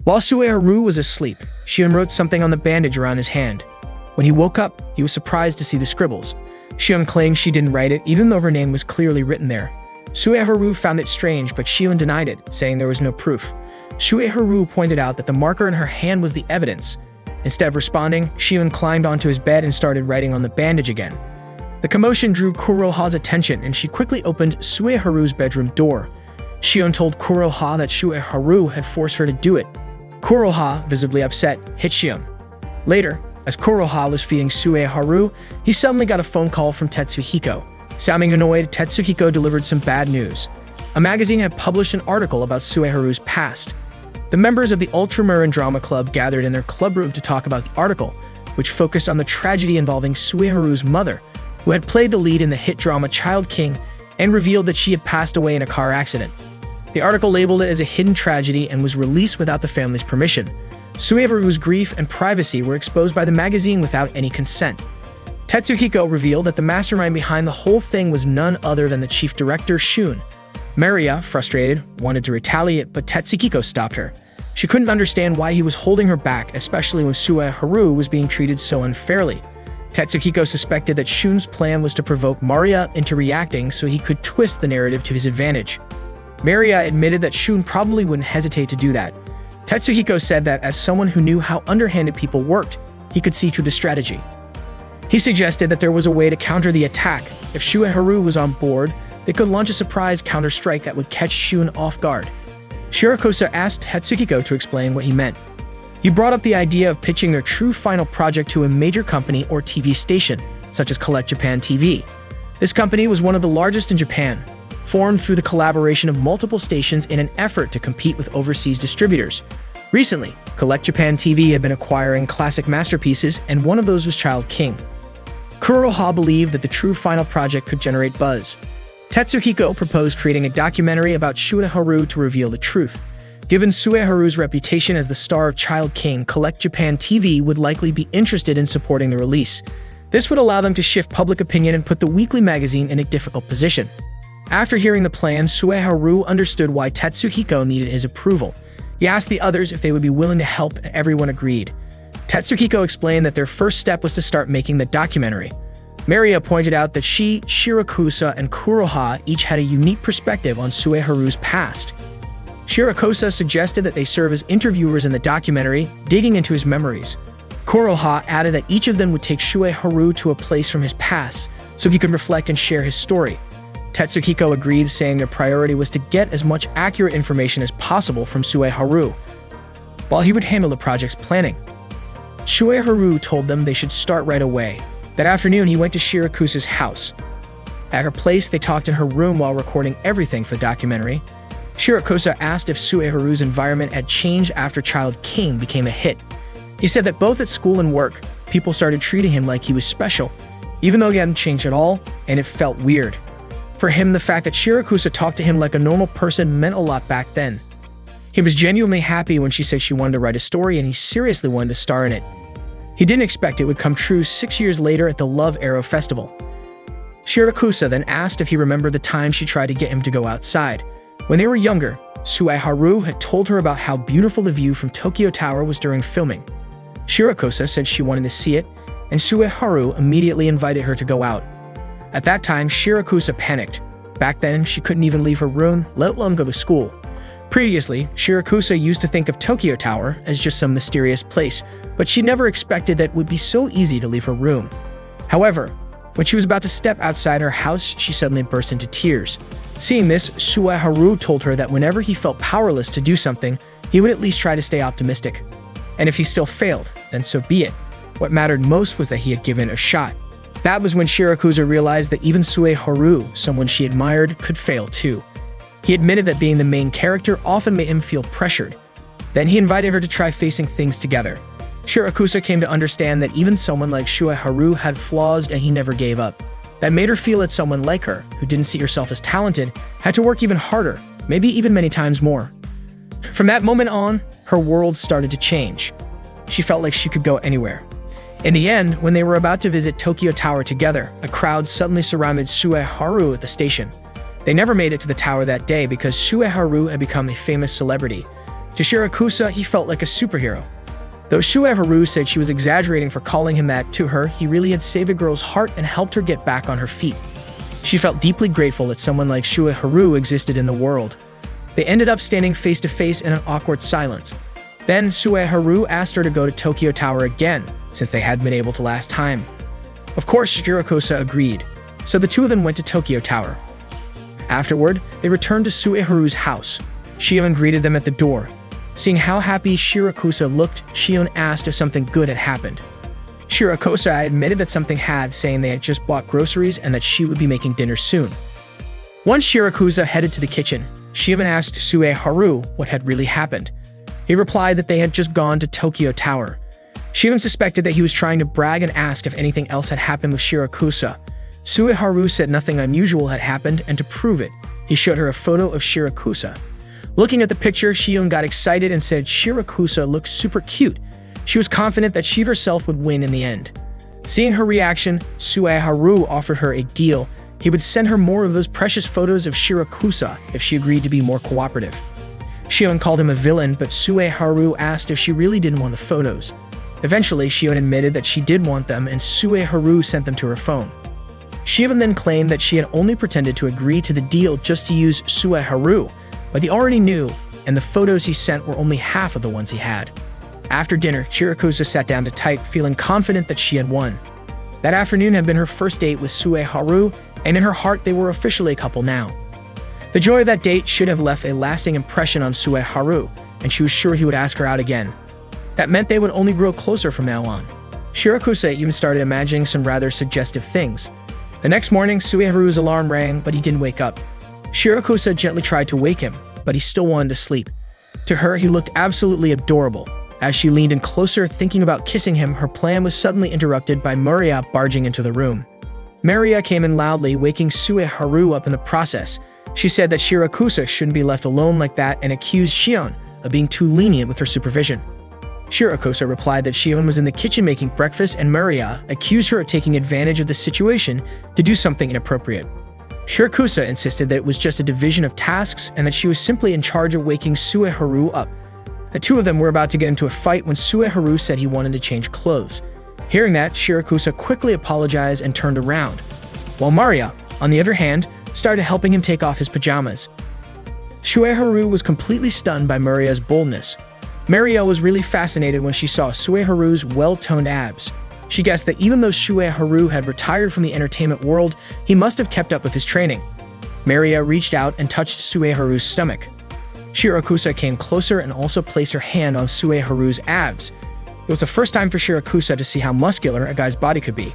While Sueharu was asleep, Shion wrote something on the bandage around his hand. When he woke up, he was surprised to see the scribbles. Shion claimed she didn't write it, even though her name was clearly written there. Sueharu found it strange, but Shion denied it, saying there was no proof. Sueharu pointed out that the marker in her hand was the evidence. Instead of responding, Shion climbed onto his bed and started writing on the bandage again. The commotion drew Kuroha's attention, and she quickly opened Sueharu's bedroom door. Shion told Kuroha that Sueharu had forced her to do it. Kuroha, visibly upset, hit Shion. Later, as Kuroha was feeding Sueharu, he suddenly got a phone call from Tetsuhiko. Sounding annoyed, Tetsuhiko delivered some bad news. A magazine had published an article about Sueharu's past. The members of the Ultramarine Drama Club gathered in their club room to talk about the article, which focused on the tragedy involving Sueharu's mother, who had played the lead in the hit drama Child King, and revealed that she had passed away in a car accident. The article labeled it as a hidden tragedy and was released without the family's permission. Sueharu's grief and privacy were exposed by the magazine without any consent. Tetsuhiko revealed that the mastermind behind the whole thing was none other than the chief director, Shun. Maria, frustrated, wanted to retaliate, but Tetsuhiko stopped her. She couldn't understand why he was holding her back, especially when Sueharu was being treated so unfairly. Tetsuhiko suspected that Shun's plan was to provoke Maria into reacting so he could twist the narrative to his advantage. Maria admitted that Shun probably wouldn't hesitate to do that. Tetsuhiko said that as someone who knew how underhanded people worked, he could see through the strategy. He suggested that there was a way to counter the attack. If Sueharu was on board, they could launch a surprise counter-strike that would catch Shun off guard. Shirakusa asked Tetsuhiko to explain what he meant. He brought up the idea of pitching their true final project to a major company or TV station, such as Collect Japan TV. This company was one of the largest in Japan, formed through the collaboration of multiple stations in an effort to compete with overseas distributors. Recently, Collect Japan TV had been acquiring classic masterpieces, and one of those was Child King. Kuroha believed that the true final project could generate buzz. Tetsuhiko proposed creating a documentary about Sueharu to reveal the truth. Given Sueharu's reputation as the star of Child King, Collect Japan TV would likely be interested in supporting the release. This would allow them to shift public opinion and put the weekly magazine in a difficult position. After hearing the plan, Sueharu understood why Tetsuhiko needed his approval. He asked the others if they would be willing to help, and everyone agreed. Tetsuhiko explained that their first step was to start making the documentary. Maria pointed out that she, Shirakusa, and Kuroha each had a unique perspective on Sueharu's past. Shirakusa suggested that they serve as interviewers in the documentary, digging into his memories. Kuroha added that each of them would take Sueharu to a place from his past so he could reflect and share his story. Tetsuhiko agreed, saying their priority was to get as much accurate information as possible from Sueharu, while he would handle the project's planning. Sueharu told them they should start right away. That afternoon, he went to Shirakusa's house. At her place, they talked in her room while recording everything for the documentary. Shirakusa asked if Sueharu's environment had changed after Child King became a hit. He said that both at school and work, people started treating him like he was special, even though he hadn't changed at all, and it felt weird. For him, the fact that Shirakusa talked to him like a normal person meant a lot back then. He was genuinely happy when she said she wanted to write a story, and he seriously wanted to star in it. He didn't expect it would come true 6 years later at the Love Arrow Festival. Shirakusa then asked if he remembered the time she tried to get him to go outside. When they were younger, Sueharu had told her about how beautiful the view from Tokyo Tower was during filming. Shirakusa said she wanted to see it, and Sueharu immediately invited her to go out. At that time, Shirakusa panicked. Back then, she couldn't even leave her room, let alone go to school. Previously, Shirakusa used to think of Tokyo Tower as just some mysterious place, but she never expected that it would be so easy to leave her room. However, when she was about to step outside her house, she suddenly burst into tears. Seeing this, Sueharu told her that whenever he felt powerless to do something, he would at least try to stay optimistic. And if he still failed, then so be it. What mattered most was that he had given it a shot. That was when Shirakusa realized that even Sueharu, someone she admired, could fail too. He admitted that being the main character often made him feel pressured. Then he invited her to try facing things together. Shirakusa came to understand that even someone like Sueharu had flaws, and he never gave up. That made her feel that someone like her, who didn't see herself as talented, had to work even harder, maybe even many times more. From that moment on, her world started to change. She felt like she could go anywhere. In the end, when they were about to visit Tokyo Tower together, a crowd suddenly surrounded Sueharu at the station. They never made it to the tower that day because Sueharu had become a famous celebrity. To Shirakusa, he felt like a superhero. Though Shue Haru said she was exaggerating for calling him that, to her, he really had saved a girl's heart and helped her get back on her feet. She felt deeply grateful that someone like Shue Haru existed in the world. They ended up standing face to face in an awkward silence. Then Shue Haru asked her to go to Tokyo Tower again, since they hadn't been able to last time. Of course, Shirakusa agreed, so the two of them went to Tokyo Tower. Afterward, they returned to Shue Haru's house. Shion greeted them at the door. Seeing how happy Shirakusa looked, Shion asked if something good had happened. Shirakusa admitted that something had, saying they had just bought groceries and that she would be making dinner soon. Once Shirakusa headed to the kitchen, Shion asked Shue Haru what had really happened. He replied that they had just gone to Tokyo Tower. Shion suspected that he was trying to brag and ask if anything else had happened with Shirakusa. Shue Haru said nothing unusual had happened, and to prove it, he showed her a photo of Shirakusa. Looking at the picture, Shion got excited and said Shirakusa looked super cute. She was confident that she herself would win in the end. Seeing her reaction, Shue Haru offered her a deal. He would send her more of those precious photos of Shirakusa if she agreed to be more cooperative. Shion called him a villain, but Shue Haru asked if she really didn't want the photos. Eventually, Shion admitted that she did want them, and Shue Haru sent them to her phone. Shion then claimed that she had only pretended to agree to the deal just to use Shue Haru, but he already knew, and the photos he sent were only half of the ones he had. After dinner, Shirakusa sat down to type, feeling confident that she had won. That afternoon had been her first date with Shue Haru, and in her heart they were officially a couple now. The joy of that date should have left a lasting impression on Shue Haru, and she was sure he would ask her out again. That meant they would only grow closer from now on. Shirakusa even started imagining some rather suggestive things. The next morning, Shue Haru's alarm rang, but he didn't wake up. Shirakusa gently tried to wake him, but he still wanted to sleep. To her, he looked absolutely adorable. As she leaned in closer, thinking about kissing him, her plan was suddenly interrupted by Maria barging into the room. Maria came in loudly, waking Shue Haru up in the process. She said that Shirakusa shouldn't be left alone like that and accused Shion of being too lenient with her supervision. Shirakusa replied that Shion was in the kitchen making breakfast, and Maria accused her of taking advantage of the situation to do something inappropriate. Shirakusa insisted that it was just a division of tasks and that she was simply in charge of waking Shue Haru up. The two of them were about to get into a fight when Shue Haru said he wanted to change clothes. Hearing that, Shirakusa quickly apologized and turned around, while Maria, on the other hand, started helping him take off his pajamas. Shue Haru was completely stunned by Maria's boldness. Maria was really fascinated when she saw Shue Haru's well-toned abs. She guessed that even though Shue Haru had retired from the entertainment world, he must have kept up with his training. Maria reached out and touched Shue Haru's stomach. Shirakusa came closer and also placed her hand on Shue Haru's abs. It was the first time for Shirakusa to see how muscular a guy's body could be.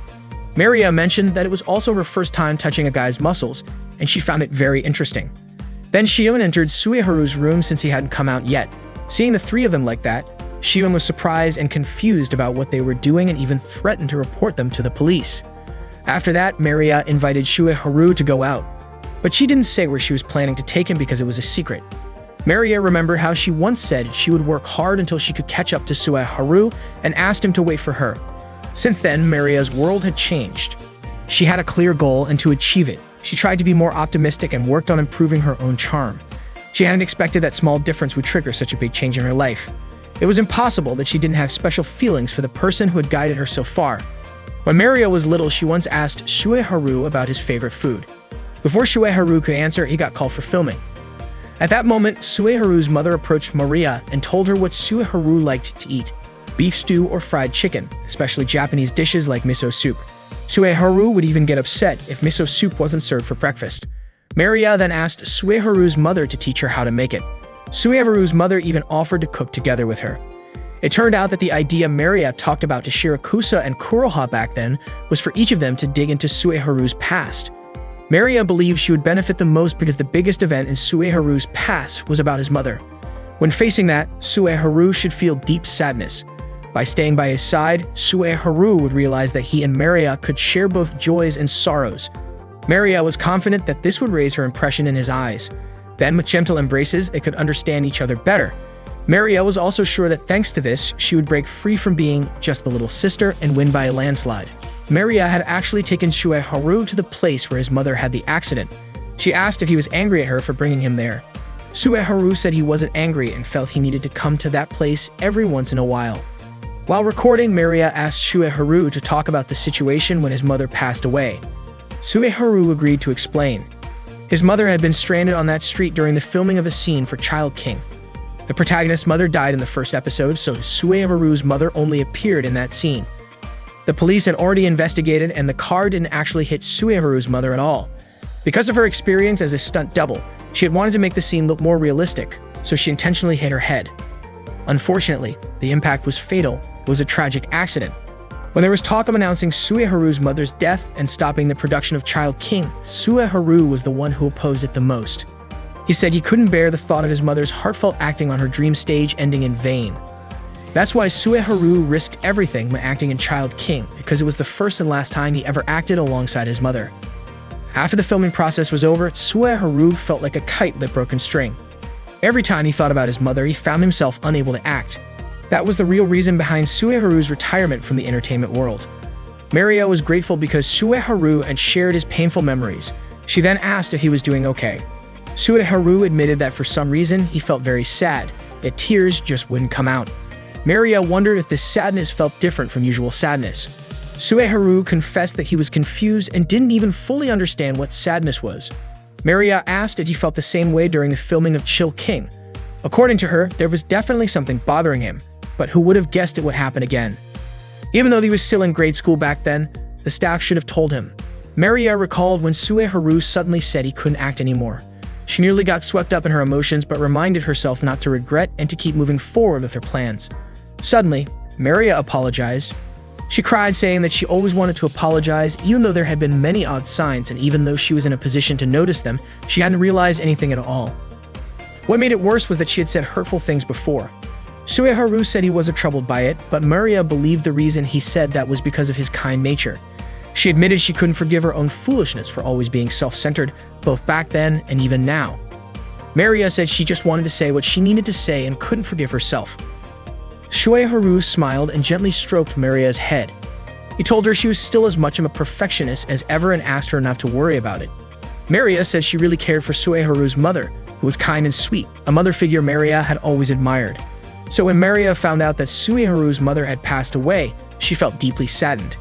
Maria mentioned that it was also her first time touching a guy's muscles, and she found it very interesting. Then Shion entered Shue Haru's room since he hadn't come out yet. Seeing the three of them like that, Shion was surprised and confused about what they were doing and even threatened to report them to the police. After that, Maria invited Shue Haru to go out, but she didn't say where she was planning to take him because it was a secret. Maria remembered how she once said she would work hard until she could catch up to Shue Haru and asked him to wait for her. Since then, Maria's world had changed. She had a clear goal, and to achieve it, she tried to be more optimistic and worked on improving her own charm. She hadn't expected that small difference would trigger such a big change in her life. It was impossible that she didn't have special feelings for the person who had guided her so far. When Maria was little, she once asked Shue Haru about his favorite food. Before Shue Haru could answer, he got called for filming. At that moment, Shue Haru's mother approached Maria and told her what Shue Haru liked to eat: beef stew or fried chicken, especially Japanese dishes like miso soup. Shue Haru would even get upset if miso soup wasn't served for breakfast. Maria then asked Shue Haru's mother to teach her how to make it. Shue Haru's mother even offered to cook together with her. It turned out that the idea Maria talked about to Shirakusa and Kuroha back then was for each of them to dig into Shue Haru's past. Maria believed she would benefit the most because the biggest event in Shue Haru's past was about his mother. When facing that, Shue Haru should feel deep sadness. By staying by his side, Shue Haru would realize that he and Maria could share both joys and sorrows. Maria was confident that this would raise her impression in his eyes. Then, with gentle embraces, they could understand each other better. Maria was also sure that thanks to this, she would break free from being just the little sister and win by a landslide. Maria had actually taken Shue Haru to the place where his mother had the accident. She asked if he was angry at her for bringing him there. Sueharu said he wasn't angry and felt he needed to come to that place every once in a while. While recording, Maria asked Sueharu to talk about the situation when his mother passed away. Sueharu agreed to explain. His mother had been stranded on that street during the filming of a scene for Child King. The protagonist's mother died in the first episode, so Sueharu's mother only appeared in that scene. The police had already investigated, and the car didn't actually hit Sueharu's mother at all. Because of her experience as a stunt double, she had wanted to make the scene look more realistic, so she intentionally hit her head. Unfortunately, the impact was fatal. It was a tragic accident. When there was talk of announcing Sueharu's mother's death and stopping the production of Child King, Sueharu was the one who opposed it the most. He said he couldn't bear the thought of his mother's heartfelt acting on her dream stage ending in vain. That's why Sueharu risked everything when acting in Child King, because it was the first and last time he ever acted alongside his mother. After the filming process was over, Sueharu felt like a kite with a broken string. Every time he thought about his mother, he found himself unable to act. That was the real reason behind Sueharu's retirement from the entertainment world. Maria was grateful because Sueharu had shared his painful memories. She then asked if he was doing okay. Sueharu admitted that for some reason he felt very sad, yet tears just wouldn't come out. Maria wondered if this sadness felt different from usual sadness. Sueharu confessed that he was confused and didn't even fully understand what sadness was. Maria asked if he felt the same way during the filming of Child King. According to her, there was definitely something bothering him, but who would have guessed it would happen again? Even though he was still in grade school back then, the staff should have told him. Maria recalled when Sueharu suddenly said he couldn't act anymore. She nearly got swept up in her emotions but reminded herself not to regret and to keep moving forward with her plans. Suddenly, Maria apologized. She cried, saying that she always wanted to apologize even though there had been many odd signs, and even though she was in a position to notice them, she hadn't realized anything at all. What made it worse was that she had said hurtful things before. Sueharu said he wasn't troubled by it, but Maria believed the reason he said that was because of his kind nature. She admitted she couldn't forgive her own foolishness for always being self-centered, both back then and even now. Maria said she just wanted to say what she needed to say and couldn't forgive herself. Sueharu smiled and gently stroked Maria's head. He told her she was still as much of a perfectionist as ever and asked her not to worry about it. Maria said she really cared for Sueharu's mother, who was kind and sweet, a mother figure Maria had always admired. So when Maria found out that Sueharu's mother had passed away, she felt deeply saddened.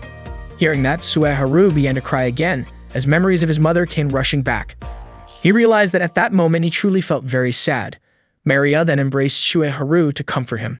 Hearing that, Sueharu began to cry again, as memories of his mother came rushing back. He realized that at that moment he truly felt very sad. Maria then embraced Sueharu to comfort him.